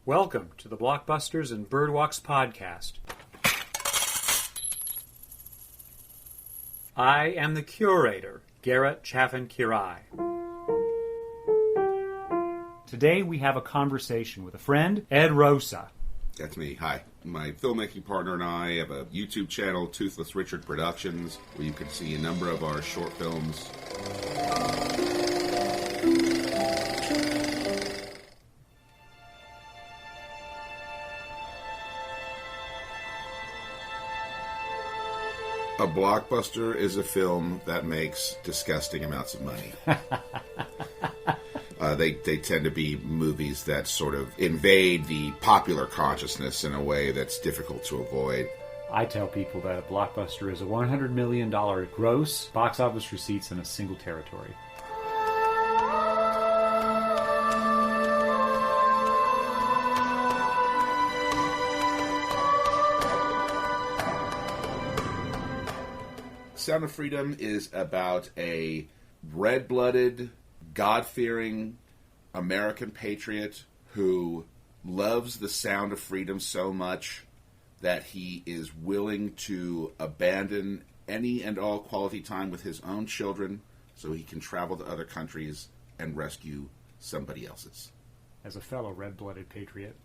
Welcome to the Blockbusters and Birdwalks podcast. I am the curator, Garrett Chaffin-Quiray. Today we have a conversation with a friend, Ed Rosa. That's me. Hi. My filmmaking partner and I have a YouTube channel, Toothless Richard Productions, where you can see a number of our short films. A blockbuster is a film that makes disgusting amounts of money. They tend to be movies that sort of invade the popular consciousness in a way that's difficult to avoid. I tell people that a blockbuster is a $100 million gross box office receipts in a single territory. Sound of Freedom is about a red-blooded, God-fearing American patriot who loves the sound of freedom so much that he is willing to abandon any and all quality time with his own children so he can travel to other countries and rescue somebody else's. As a fellow red-blooded patriot,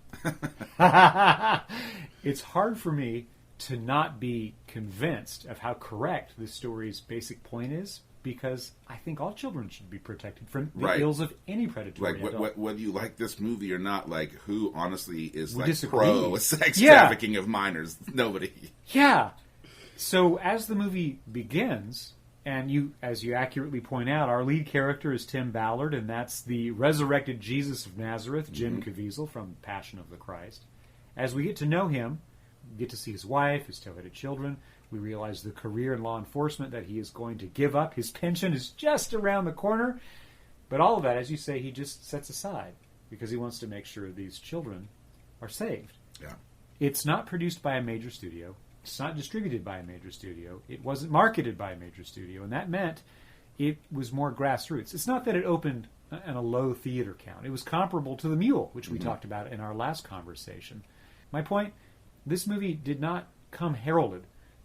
it's hard for me to not be convinced of how correct this story's basic point is, because I think all children should be protected from the ills of any predatory adult. Whether you like this movie or not, like, who honestly is disagree. Pro sex trafficking of minors? Nobody. Yeah. So as the movie begins, and as you accurately point out, our lead character is Tim Ballard, and that's the resurrected Jesus of Nazareth, Jim Caviezel from Passion of the Christ. As we get to know him, we get to see his wife, his tail-headed children. We realize the career in law enforcement that he is going to give up. His pension is just around the corner. But all of that, as you say, he just sets aside because he wants to make sure these children are saved. Yeah. It's not produced by a major studio. It's not distributed by a major studio. It wasn't marketed by a major studio. And that meant it was more grassroots. It's not that it opened on a low theater count. It was comparable to The Mule, which we talked about in our last conversation. My point, this movie did not come heralded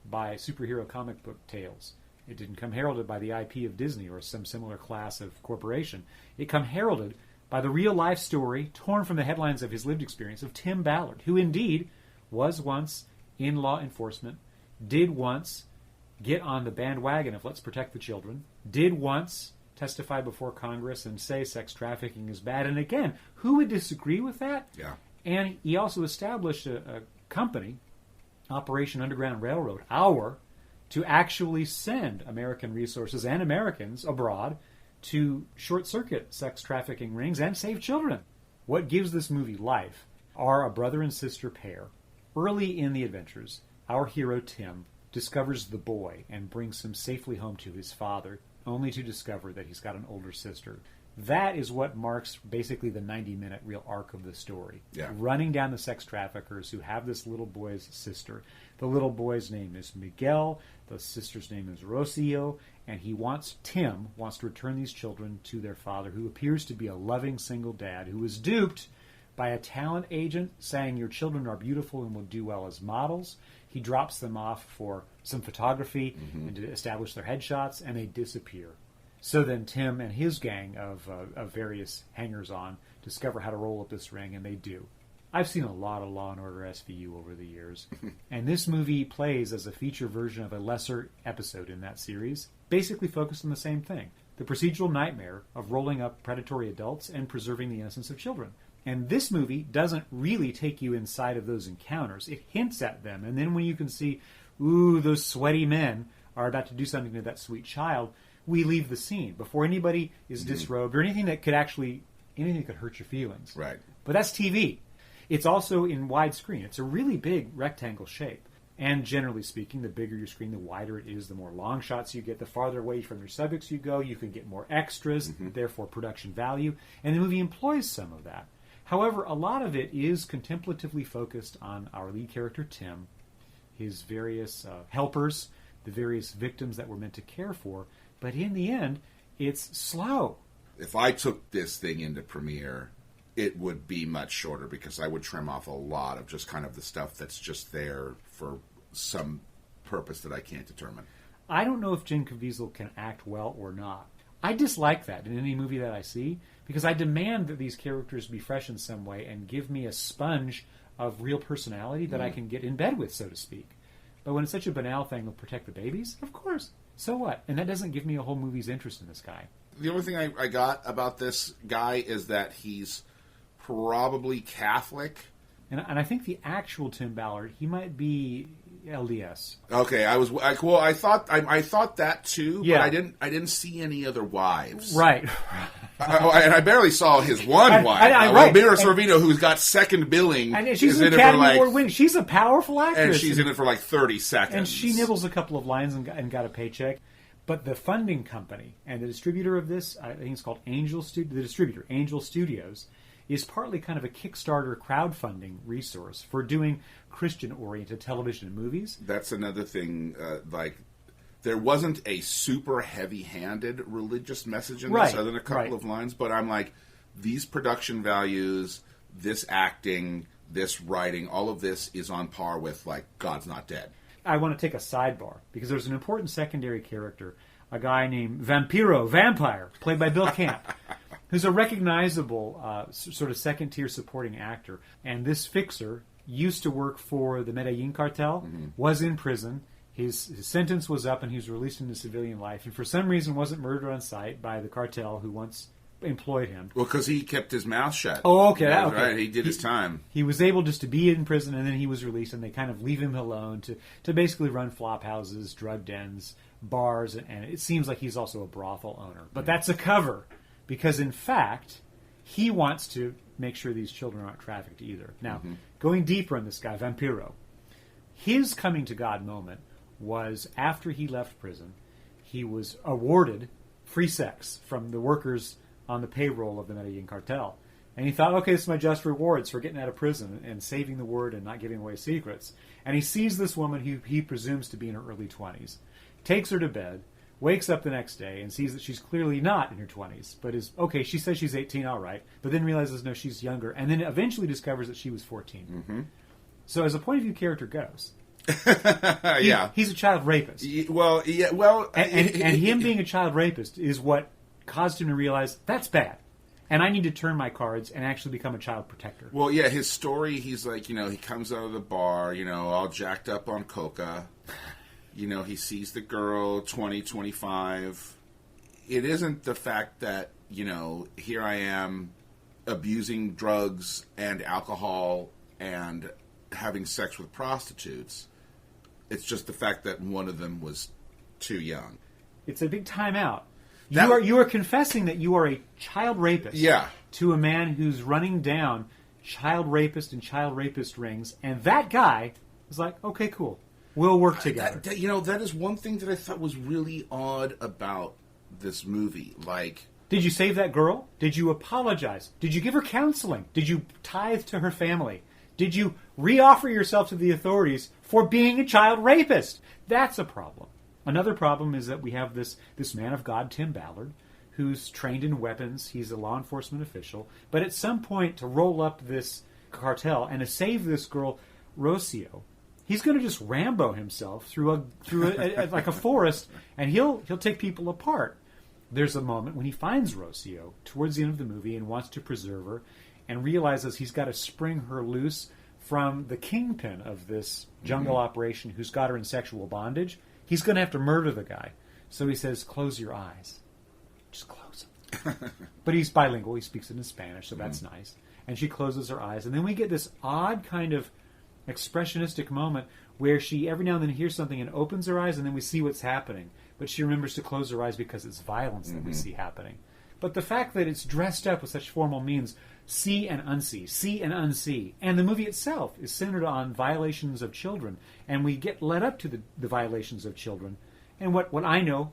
by superhero comic book tales. It didn't come heralded by the IP of Disney or some similar class of corporation. It come heralded by the real-life story, torn from the headlines of his lived experience, of Tim Ballard, who indeed was once in law enforcement, did once get on the bandwagon of let's protect the children, did once testify before Congress and say sex trafficking is bad. And again, who would disagree with that? Yeah. And he also established a company, Operation Underground Railroad Hour, to actually send American resources and Americans abroad to short-circuit sex trafficking rings and save children. What gives this movie life are a brother and sister pair. Early in the adventures, our hero Tim discovers the boy and brings him safely home to his father, only to discover that he's got an older sister. That is what marks basically the 90-minute real arc of the story. Yeah. Running down the sex traffickers who have this little boy's sister. The little boy's name is Miguel. The sister's name is Rocio. And Tim wants to return these children to their father, who appears to be a loving single dad who was duped by a talent agent saying your children are beautiful and will do well as models. He drops them off for some photography and to establish their headshots, and they disappear. So then Tim and his gang of various hangers-on discover how to roll up this ring, and they do. I've seen a lot of Law & Order SVU over the years, and this movie plays as a feature version of a lesser episode in that series, basically focused on the same thing, the procedural nightmare of rolling up predatory adults and preserving the innocence of children. And this movie doesn't really take you inside of those encounters. It hints at them, and then when you can see, those sweaty men are about to do something to that sweet child, we leave the scene before anybody is disrobed or anything that could hurt your feelings. Right. But that's TV. It's also in widescreen. It's a really big rectangle shape. And generally speaking, the bigger your screen, the wider it is, the more long shots you get, the farther away from your subjects you go, you can get more extras, therefore production value. And the movie employs some of that. However, a lot of it is contemplatively focused on our lead character, Tim, his various helpers, the various victims that we're meant to care for. But in the end, it's slow. If I took this thing into premiere it would be much shorter because I would trim off a lot of just kind of the stuff that's just there for some purpose that I can't determine. I don't know if Jim Caviezel can act well or not. I dislike that in any movie that I see because I demand that these characters be fresh in some way and give me a sponge of real personality that I can get in bed with, so to speak. But when it's such a banal thing to protect the babies, of course. So what? And that doesn't give me a whole movie's interest in this guy. The only thing I got about this guy is that he's probably Catholic. And I think the actual Tim Ballard, he might be LDS. Okay, I thought that too, yeah. But I didn't see any other wives. Right. And I barely saw his one wife. Right. Mira Sorvino, who's got second billing, and she's is an in it for Academy Award winning. She's a powerful actress, and she's in it for like 30 seconds. And she nibbles a couple of lines and got a paycheck. But the funding company and the distributor of this, I think it's called the distributor, Angel Studios, is partly kind of a Kickstarter crowdfunding resource for doing Christian-oriented television and movies. That's another thing, there wasn't a super heavy-handed religious message in this other than a couple of lines, but I'm like, these production values, this acting, this writing, all of this is on par with, like, God's Not Dead. I want to take a sidebar, because there's an important secondary character, a guy named Vampire, played by Bill Camp, who's a recognizable sort of second-tier supporting actor. And this fixer used to work for the Medellin cartel, was in prison. His sentence was up, and he was released into civilian life. And for some reason wasn't murdered on sight by the cartel who once employed him. Well, because he kept his mouth shut. Oh, okay. Right. He did his time. He was able just to be in prison, and then he was released, and they kind of leave him alone to basically run flop houses, drug dens, bars, and it seems like he's also a brothel owner. But that's a cover, because in fact, he wants to make sure these children aren't trafficked either. Now, going deeper on this guy, Vampiro, his coming to God moment was after he left prison. He was awarded free sex from the workers on the payroll of the Medellin cartel. And he thought, okay, this is my just rewards for getting out of prison and saving the word and not giving away secrets. And he sees this woman who he presumes to be in her early 20s, takes her to bed, wakes up the next day and sees that she's clearly not in her 20s, but is, okay, she says she's 18, all right, but then realizes, no, she's younger, and then eventually discovers that she was 14. So as a point of view character goes, he's a child rapist. And him being a child rapist is what caused him to realize, that's bad. And I need to turn my cards and actually become a child protector. Well, yeah, his story, he's like, he comes out of the bar, all jacked up on coca. He sees the girl, 20, 25. It isn't the fact that, here I am abusing drugs and alcohol and having sex with prostitutes. It's just the fact that one of them was too young. It's a big time out. You are confessing that you are a child rapist to a man who's running down child rapist and child rapist rings, and that guy is like, okay, cool. We'll work together. That is one thing that I thought was really odd about this movie. Like, did you save that girl? Did you apologize? Did you give her counseling? Did you tithe to her family? Did you re-offer yourself to the authorities for being a child rapist? That's a problem. Another problem is that we have this man of God, Tim Ballard, who's trained in weapons. He's a law enforcement official. But at some point, to roll up this cartel and to save this girl, Rocio, he's going to just Rambo himself through like a forest, and he'll take people apart. There's a moment when he finds Rocio towards the end of the movie and wants to preserve her, and realizes he's got to spring her loose from the kingpin of this jungle operation who's got her in sexual bondage. He's going to have to murder the guy. So he says, close your eyes. Just close them. But he's bilingual. He speaks it in Spanish, so that's nice. And she closes her eyes. And then we get this odd kind of expressionistic moment where she every now and then hears something and opens her eyes, and then we see what's happening. But she remembers to close her eyes because it's violence that we see happening. But the fact that it's dressed up with such formal means, see and unsee, see and unsee. And the movie itself is centered on violations of children. And we get led up to the violations of children. And what I know,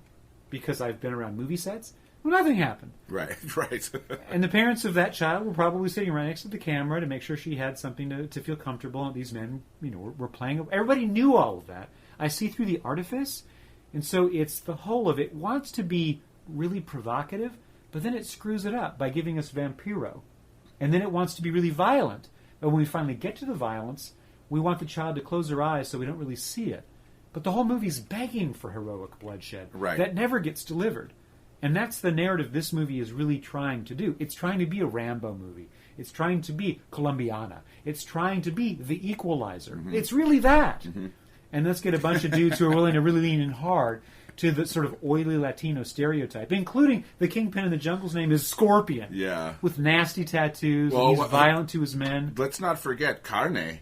because I've been around movie sets, well, nothing happened. Right. And the parents of that child were probably sitting right next to the camera to make sure she had something to feel comfortable. And these men, were playing. Everybody knew all of that. I see through the artifice. And so it's the whole of it wants to be really provocative, but then it screws it up by giving us Vampiro, And then it wants to be really violent. But when we finally get to the violence, we want the child to close their eyes so we don't really see it. But the whole movie's begging for heroic bloodshed. Right. That never gets delivered. And that's the narrative this movie is really trying to do. It's trying to be a Rambo movie. It's trying to be Columbiana. It's trying to be The Equalizer. Mm-hmm. It's really that. Mm-hmm. And let's get a bunch of dudes who are willing to really lean in hard to the sort of oily Latino stereotype, including the kingpin in the jungle's name is Scorpion. Yeah. With nasty tattoos. Well, he's violent to his men. Let's not forget Carne.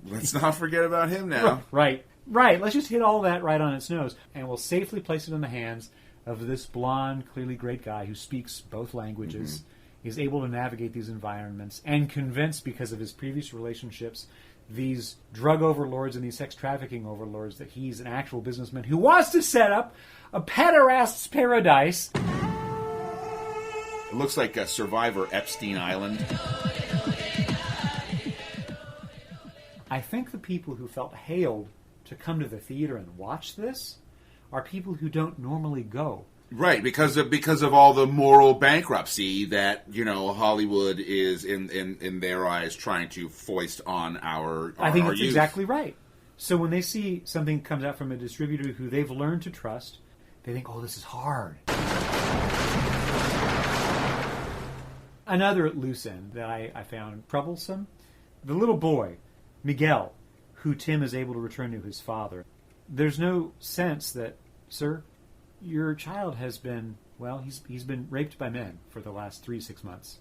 Let's not forget about him now. Right. Let's just hit all that right on its nose. And we'll safely place it in the hands of this blonde, clearly great guy who speaks both languages, is able to navigate these environments, and convince, because of his previous relationships, these drug overlords and these sex trafficking overlords that he's an actual businessman who wants to set up a pederast's paradise. It looks like a Survivor Epstein Island. I think the people who felt hailed to come to the theater and watch this are people who don't normally go. Right, because of all the moral bankruptcy that, Hollywood is in their eyes trying to foist on our I think that's youth. Exactly right. So when they see something comes out from a distributor who they've learned to trust, they think, oh, this is hard. Another loose end that I found troublesome, the little boy, Miguel, who Tim is able to return to his father. There's no sense that, sir, your child has been, well, he's been raped by men for the last 3 to 6 months.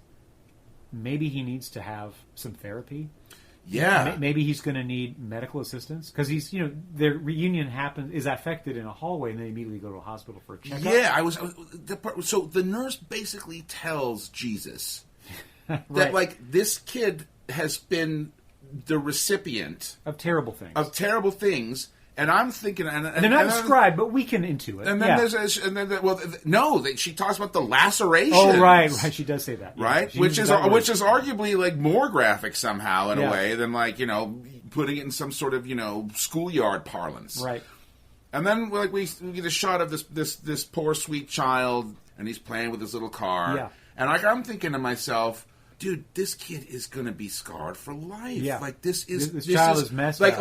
Maybe he needs to have some therapy. Yeah. Maybe he's going to need medical assistance because he's, their reunion is affected in a hallway and they immediately go to a hospital for a checkup. Yeah, so the nurse basically tells Jesus right. that, this kid has been the recipient of terrible things. And I'm thinking, and they're not described, but we can intuit. And then she talks about the lacerations. Oh, right, she does say that, right? Which is arguably more graphic somehow in a way than putting it in some sort of schoolyard parlance, right? And then we get a shot of this poor sweet child, and he's playing with his little car, and I'm thinking to myself, dude, this kid is going to be scarred for life. Yeah, this child is messed up.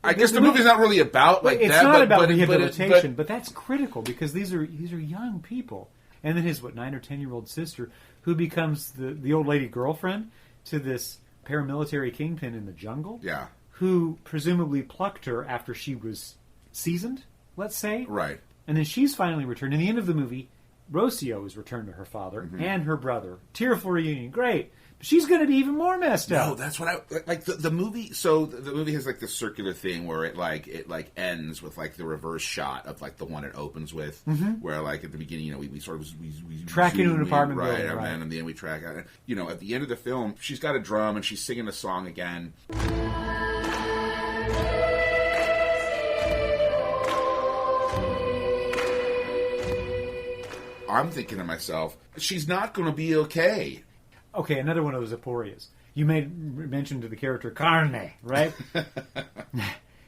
I guess the movie's not really about that. It's not about rehabilitation, but that's critical because these are young people. And then his 9 or 10-year-old sister, who becomes the old lady girlfriend to this paramilitary kingpin in the jungle, who presumably plucked her after she was seasoned, let's say. Right. And then she's finally returned. In the end of the movie, Rocio is returned to her father and her brother. Tearful reunion, great. She's going to be even more messed up. No, that's what I like. The movie. So the movie has this circular thing where it ends with the reverse shot of the one it opens with, where at the beginning, we sort of we track into an apartment building, right? And then in the end we track out. At the end of the film, she's got a drum and she's singing a song again. I'm thinking to myself, she's not going to be okay. Okay, another one of those aporias. You made mention to the character Carne, right?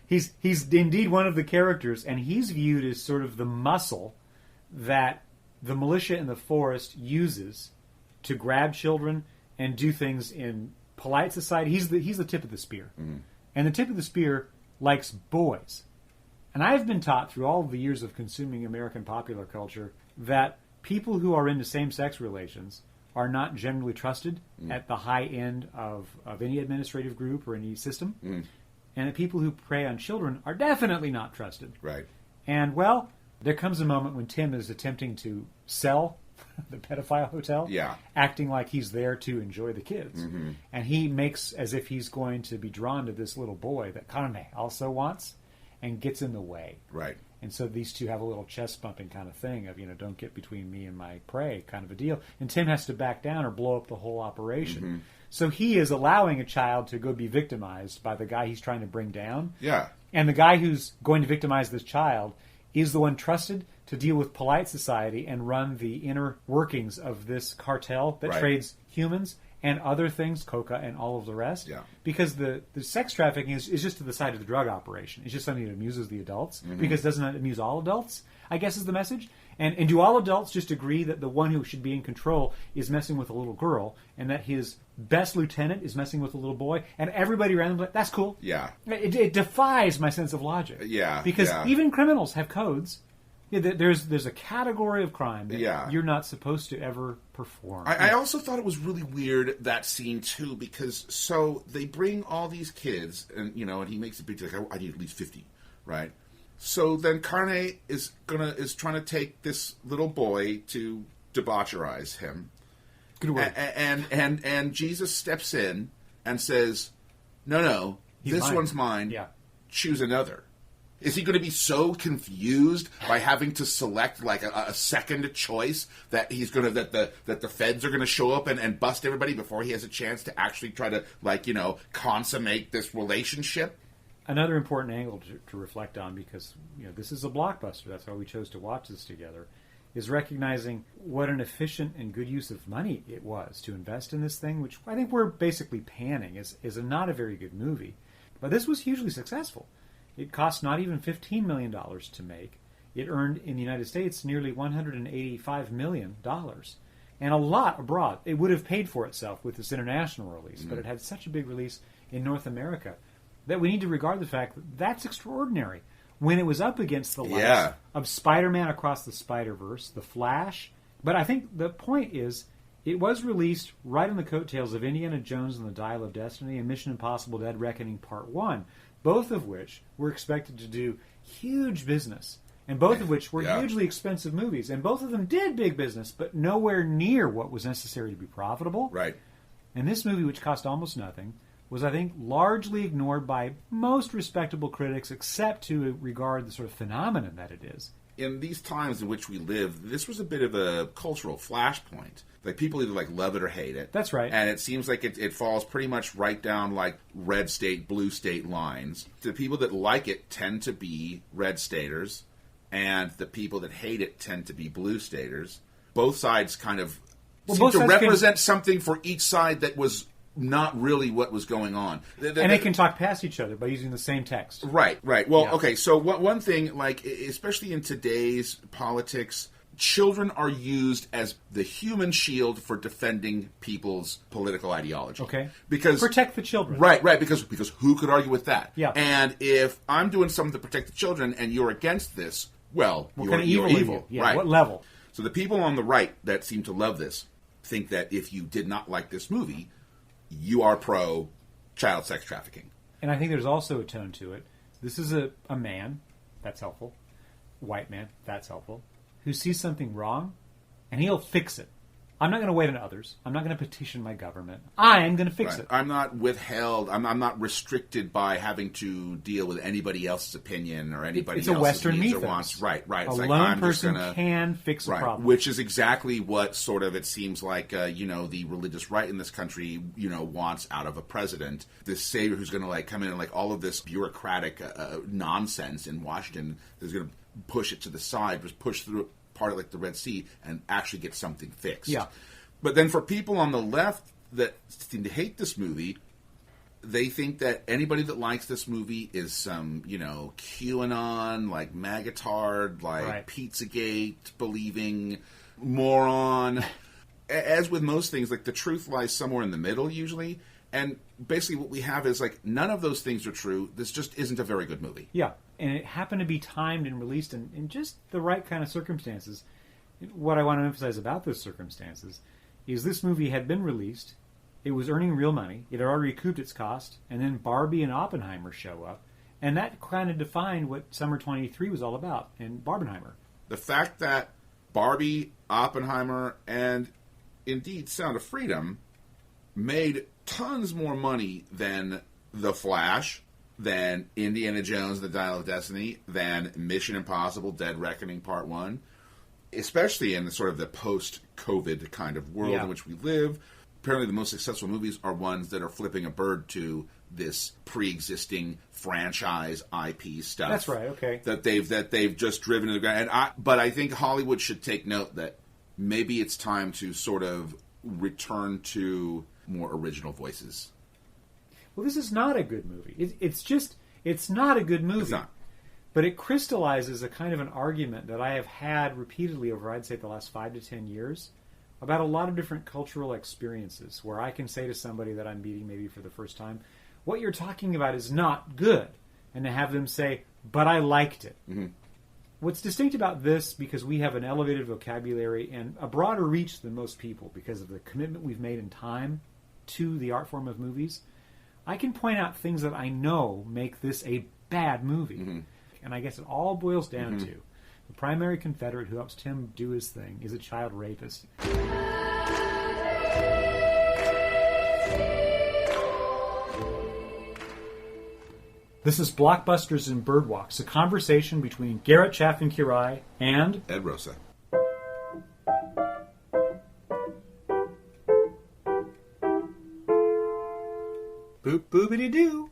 He's indeed one of the characters, and he's viewed as sort of the muscle that the militia in the forest uses to grab children and do things in polite society. He's the tip of the spear. Mm-hmm. And the tip of the spear likes boys. And I've been taught through all of the years of consuming American popular culture that people who are into same-sex relations are not generally trusted at the high end of any administrative group or any system. And that people who prey on children are definitely not trusted. Right. And, well, there comes a moment when Tim is attempting to sell the pedophile hotel, acting like he's there to enjoy the kids. Mm-hmm. And he makes as if he's going to be drawn to this little boy that Carne also wants and gets in the way. Right. And so these two have a little chest-bumping kind of thing of, don't get between me and my prey kind of a deal. And Tim has to back down or blow up the whole operation. Mm-hmm. So he is allowing a child to go be victimized by the guy he's trying to bring down. Yeah. And the guy who's going to victimize this child is the one trusted to deal with polite society and run the inner workings of this cartel that trades humans and other things, coca and all of the rest. Yeah. Because the sex trafficking is just to the side of the drug operation. It's just something that amuses the adults because it doesn't amuse all adults, I guess is the message. And do all adults just agree that the one who should be in control is messing with a little girl, and that his best lieutenant is messing with a little boy, and everybody around them like, that's cool? Yeah. It defies my sense of logic. Yeah. Because yeah. even criminals have codes. Yeah, there's a category of crime that you're not supposed to ever perform. I also thought it was really weird, that scene, too, because so they bring all these kids, and and he makes a big deal, like, I need at least 50, right? So then Carne is trying to take this little boy to debaucherize him. Good word. And Jesus steps in and says, no, this one's mine. Yeah. Choose another. Is he going to be so confused by having to select like a second choice that he's going to that the feds are going to show up and bust everybody before he has a chance to actually try to consummate this relationship? Another important angle to reflect on, because this is a blockbuster, that's why we chose to watch this together, is recognizing what an efficient and good use of money it was to invest in this thing, which I think we're basically panning is not a very good movie. But this was hugely successful. It cost not even $15 million to make. It earned in the United States nearly $185 million. And a lot abroad. It would have paid for itself with this international release, but it had such a big release in North America that we need to regard the fact that that's extraordinary. When it was up against the likes of Spider-Man Across the Spider-Verse, The Flash. But I think the point is, it was released right on the coattails of Indiana Jones and the Dial of Destiny and Mission Impossible Dead Reckoning Part 1, both of which were expected to do huge business, and both of which were hugely expensive movies. And both of them did big business, but nowhere near what was necessary to be profitable. Right. And this movie, which cost almost nothing, was, I think, largely ignored by most respectable critics, except to regard the sort of phenomenon that it is. In these times in which we live, this was a bit of a cultural flashpoint. Like, people either love it or hate it. That's right. And it seems like it falls pretty much right down red state, blue state lines. The people that like it tend to be red staters, and the people that hate it tend to be blue staters. Both sides kind of seem to represent something for each side that was not really what was going on. And they can talk past each other by using the same text. Right. Well, okay, so one thing, especially in today's politics, children are used as the human shield for defending people's political ideology. Okay. Because protect the children. Right, because who could argue with that? Yeah. And if I'm doing something to protect the children and you're against this, well, you're evil. Yeah, right. What level? So the people on the right that seem to love this think that if you did not like this movie, you are pro child sex trafficking. And I think there's also a tone to it. This is a man, that's helpful. White man, that's helpful. Who sees something wrong, and he'll fix it. I'm not going to wait on others. I'm not going to petition my government. I'm going to fix it. I'm not withheld. I'm not restricted by having to deal with anybody else's opinion or anybody else's Western needs mythos. or wants. Right. A lone person can fix a problem. Which is exactly what sort of it seems like, the religious right in this country, wants out of a president. This savior who's going to come in and all of this bureaucratic nonsense in Washington is going to push it to the side, just push through part of the Red Sea and actually get something fixed. Yeah. But then for people on the left that seem to hate this movie, they think that anybody that likes this movie is some, QAnon, Magatard, right. Pizzagate believing moron. As with most things, the truth lies somewhere in the middle usually. And basically what we have is none of those things are true. This just isn't a very good movie. Yeah. And it happened to be timed and released in just the right kind of circumstances. What I want to emphasize about those circumstances is this movie had been released, it was earning real money, it had already recouped its cost, and then Barbie and Oppenheimer show up, and that kind of defined what Summer 23 was all about in Barbenheimer. The fact that Barbie, Oppenheimer, and indeed Sound of Freedom made tons more money than The Flash, than Indiana Jones and the Dial of Destiny, than Mission Impossible Dead Reckoning Part 1, especially in the sort of the post-COVID kind of world in which we live. Apparently the most successful movies are ones that are flipping a bird to this pre-existing franchise IP stuff. That's right, okay. That they've just driven to the ground. But I think Hollywood should take note that maybe it's time to sort of return to more original voices. Well, this is not a good movie. It's not a good movie. It's not. But it crystallizes a kind of an argument that I have had repeatedly over, I'd say, the last 5 to 10 years about a lot of different cultural experiences where I can say to somebody that I'm meeting maybe for the first time, what you're talking about is not good. And to have them say, but I liked it. Mm-hmm. What's distinct about this, because we have an elevated vocabulary and a broader reach than most people because of the commitment we've made in time to the art form of movies, I can point out things that I know make this a bad movie. Mm-hmm. And I guess it all boils down to the primary Confederate who helps Tim do his thing is a child rapist. This is Blockbusters and Birdwalks, a conversation between Garrett Chaffin-Quiray and Ed Rosa. Boop boopity doo.